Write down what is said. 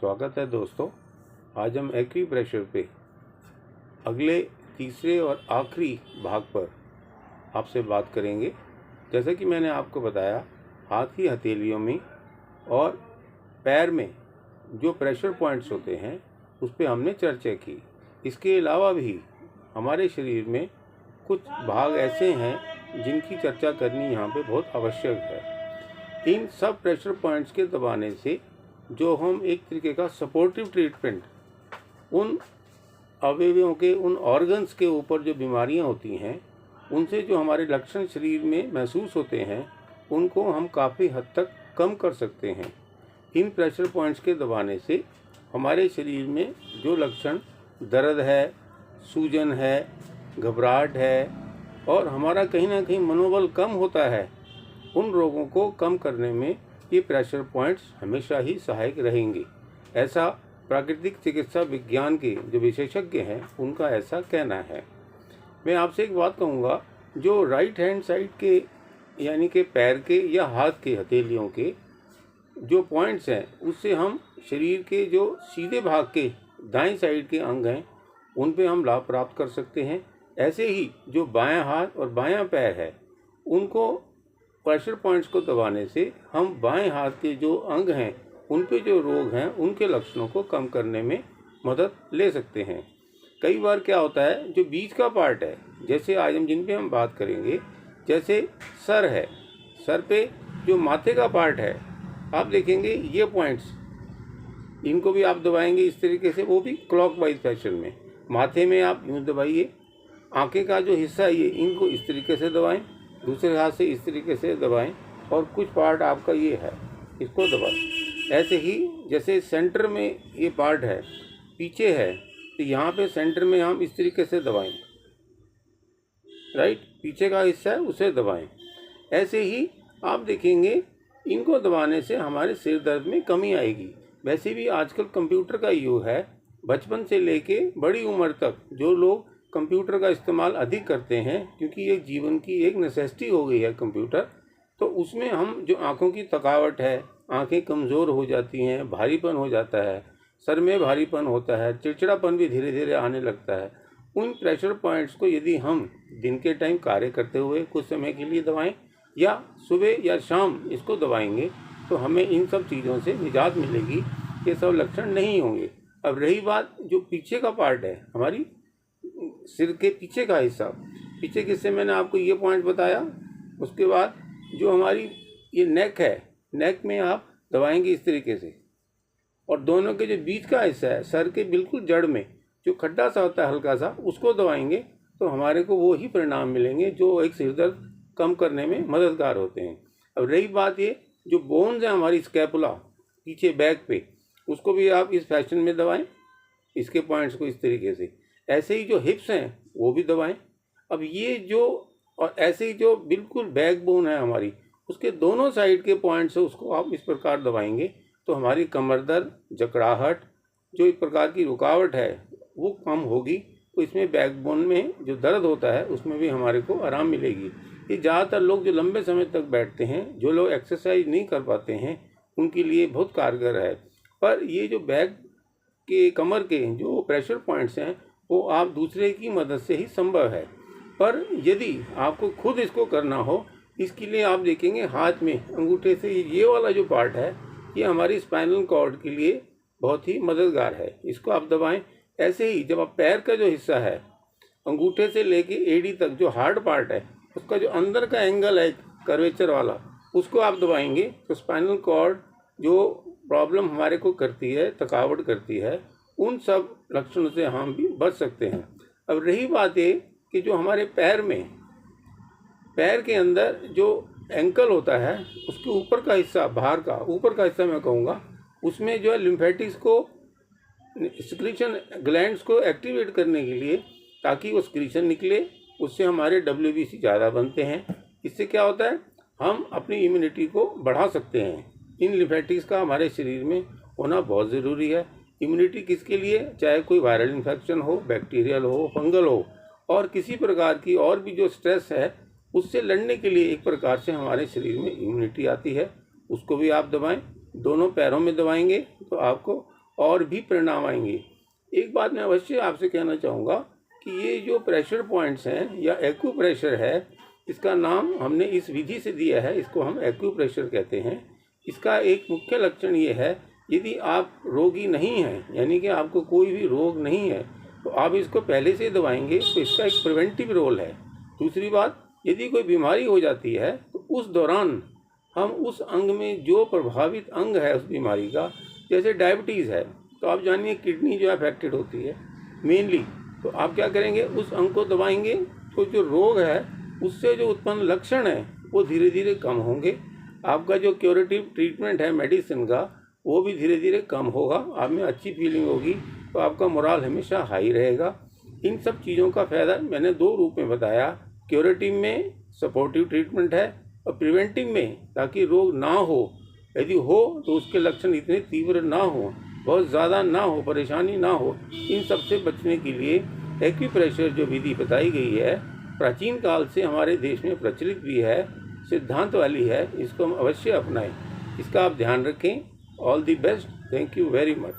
स्वागत है दोस्तों। आज हम एक्यूप्रेशर पे अगले तीसरे और आखिरी भाग पर आपसे बात करेंगे। जैसा कि मैंने आपको बताया, हाथ की हथेलियों में और पैर में जो प्रेशर पॉइंट्स होते हैं उस पर हमने चर्चा की। इसके अलावा भी हमारे शरीर में कुछ भाग ऐसे हैं जिनकी चर्चा करनी यहाँ पे बहुत आवश्यक है। इन सब प्रेशर पॉइंट्स के दबाने से जो हम एक तरीके का सपोर्टिव ट्रीटमेंट उन अवयवों के, उन ऑर्गन्स के ऊपर जो बीमारियां होती हैं, उनसे जो हमारे लक्षण शरीर में महसूस होते हैं, उनको हम काफ़ी हद तक कम कर सकते हैं। इन प्रेशर पॉइंट्स के दबाने से हमारे शरीर में जो लक्षण दर्द है, सूजन है, घबराहट है और हमारा कहीं ना कहीं मनोबल कम होता है, उन रोगों को कम करने में ये प्रेशर पॉइंट्स हमेशा ही सहायक रहेंगे। ऐसा प्राकृतिक चिकित्सा विज्ञान के जो विशेषज्ञ हैं उनका ऐसा कहना है। मैं आपसे एक बात कहूँगा, जो राइट हैंड साइड के यानी कि पैर के या हाथ के हथेलियों के जो पॉइंट्स हैं, उससे हम शरीर के जो सीधे भाग के दाएं साइड के अंग हैं उन पे हम लाभ प्राप्त कर सकते हैं। ऐसे ही जो बायां हाथ और बायां पैर है, उनको प्रेशर पॉइंट्स को दबाने से हम बाएं हाथ के जो अंग हैं उन पे जो रोग हैं उनके लक्षणों को कम करने में मदद ले सकते हैं। कई बार क्या होता है, जो बीच का पार्ट है, जैसे आज हम जिन पे हम बात करेंगे, जैसे सर है, सर पे जो माथे का पार्ट है, आप देखेंगे ये पॉइंट्स, इनको भी आप दबाएंगे इस तरीके से, वो भी क्लॉकवाइज फैशन में। माथे में आप यूँ दबाइए, आंखें का जो हिस्सा है ये, इनको इस तरीके से दबाएं, दूसरे हाथ से इस तरीके से दबाएं और कुछ पार्ट आपका ये है, इसको दबाएं। ऐसे ही जैसे सेंटर में ये पार्ट है, पीछे है, तो यहाँ पे सेंटर में हम इस तरीके से दबाएं, राइट, पीछे का हिस्सा है उसे दबाएं। ऐसे ही आप देखेंगे इनको दबाने से हमारे सिर दर्द में कमी आएगी। वैसे भी आजकल कंप्यूटर का युग है, बचपन से लेके बड़ी उम्र तक जो लोग कंप्यूटर का इस्तेमाल अधिक करते हैं, क्योंकि ये जीवन की एक नेसेसिटी हो गई है कंप्यूटर, तो उसमें हम जो आँखों की थकावट है, आंखें कमज़ोर हो जाती हैं, भारीपन हो जाता है, सर में भारीपन होता है, चिड़चिड़ापन भी धीरे धीरे आने लगता है। उन प्रेशर पॉइंट्स को यदि हम दिन के टाइम कार्य करते हुए कुछ समय के लिए दबाएं या सुबह या शाम इसको दबाएंगे तो हमें इन सब चीज़ों से निजात मिलेगी, ये सब लक्षण नहीं होंगे। अब रही बात जो पीछे का पार्ट है, हमारी सिर के पीछे का हिस्सा, पीछे के हिस्से मैंने आपको ये पॉइंट बताया। उसके बाद जो हमारी ये नेक है, नेक में आप दबाएंगे इस तरीके से, और दोनों के जो बीच का हिस्सा है, सर के बिल्कुल जड़ में जो खड्डा सा होता है हल्का सा, उसको दबाएंगे तो हमारे को वो ही परिणाम मिलेंगे जो एक सिर दर्द कम करने में मददगार होते हैं। अब रही बात ये जो बोन्स है हमारी स्कैपुला पीछे बैक पे, उसको भी आप इस फैशन में दबाएं, इसके पॉइंट्स को इस तरीके से। ऐसे ही जो हिप्स हैं वो भी दबाएं। अब ये जो, और ऐसे ही जो बिल्कुल बैक बोन है हमारी, उसके दोनों साइड के पॉइंट्स है, उसको आप इस प्रकार दबाएंगे तो हमारी कमर दर्द, जकड़ाहट, जो एक प्रकार की रुकावट है वो कम होगी। तो इसमें बैकबोन में जो दर्द होता है उसमें भी हमारे को आराम मिलेगी। ये ज़्यादातर लोग जो लंबे समय तक बैठते हैं, जो लोग एक्सरसाइज नहीं कर पाते हैं, उनके लिए बहुत कारगर है। पर ये जो बैक के, कमर के जो प्रेशर पॉइंट्स हैं वो आप दूसरे की मदद से ही संभव है। पर यदि आपको खुद इसको करना हो, इसके लिए आप देखेंगे हाथ में अंगूठे से ये वाला जो पार्ट है, ये हमारी स्पाइनल कॉर्ड के लिए बहुत ही मददगार है, इसको आप दबाएं। ऐसे ही जब आप पैर का जो हिस्सा है, अंगूठे से लेके एड़ी तक जो हार्ड पार्ट है, उसका जो अंदर का एंगल है कर्वेचर वाला, उसको आप दबाएंगे तो स्पाइनल कॉर्ड जो प्रॉब्लम हमारे को करती है, थकावट करती है, उन सब लक्षणों से हम भी बच सकते हैं। अब रही बात ये कि जो हमारे पैर में, पैर के अंदर जो एंकल होता है, उसके ऊपर का हिस्सा, बाहर का ऊपर का हिस्सा मैं कहूँगा, उसमें जो है लिम्फेटिक्स को, सिक्रीशन ग्लैंड्स को एक्टिवेट करने के लिए, ताकि वो सिक्रीशन निकले, उससे हमारे WBC ज़्यादा बनते हैं। इससे क्या होता है, हम अपनी इम्यूनिटी को बढ़ा सकते हैं। इन लिम्फेटिक्स का हमारे शरीर में होना बहुत ज़रूरी है। इम्यूनिटी किसके लिए, चाहे कोई वायरल इन्फेक्शन हो, बैक्टीरियल हो, फंगल हो, और किसी प्रकार की और भी जो स्ट्रेस है, उससे लड़ने के लिए एक प्रकार से हमारे शरीर में इम्यूनिटी आती है, उसको भी आप दबाएं। दोनों पैरों में दबाएंगे तो आपको और भी परिणाम आएंगे। एक बात मैं अवश्य आपसे कहना चाहूँगा कि ये जो प्रेशर पॉइंट्स हैं या एक्यूप्रेशर है, इसका नाम हमने इस विधि से दिया है, इसको हम एक्यूप्रेशर कहते हैं। इसका एक मुख्य लक्षण ये है, यदि आप रोगी नहीं हैं, यानी कि आपको कोई भी रोग नहीं है, तो आप इसको पहले से दबाएंगे तो इसका एक प्रिवेंटिव रोल है। दूसरी बात, यदि कोई बीमारी हो जाती है तो उस दौरान हम उस अंग में जो प्रभावित अंग है उस बीमारी का, जैसे डायबिटीज़ है तो आप जानिए किडनी जो अफेक्टेड होती है मेनली, तो आप क्या करेंगे, उस अंग को दबाएंगे तो जो रोग है उससे जो उत्पन्न लक्षण है वो धीरे धीरे कम होंगे। आपका जो क्यूरेटिव ट्रीटमेंट है मेडिसिन का वो भी धीरे धीरे कम होगा, आप में अच्छी फीलिंग होगी, तो आपका मोराल हमेशा हाई रहेगा। इन सब चीज़ों का फ़ायदा मैंने 2 रूप में बताया, क्यूरेटिव में सपोर्टिव ट्रीटमेंट है और प्रिवेंटिव में ताकि रोग ना हो, यदि हो तो उसके लक्षण इतने तीव्र ना हो, बहुत ज़्यादा ना हो, परेशानी ना हो। इन सब से बचने के लिए एक्यूप्रेशर जो विधि बताई गई है प्राचीन काल से हमारे देश में प्रचलित भी है, सिद्धांत वाली है, इसको हम अवश्य अपनाएं। इसका आप ध्यान रखें। All the best. Thank you very much.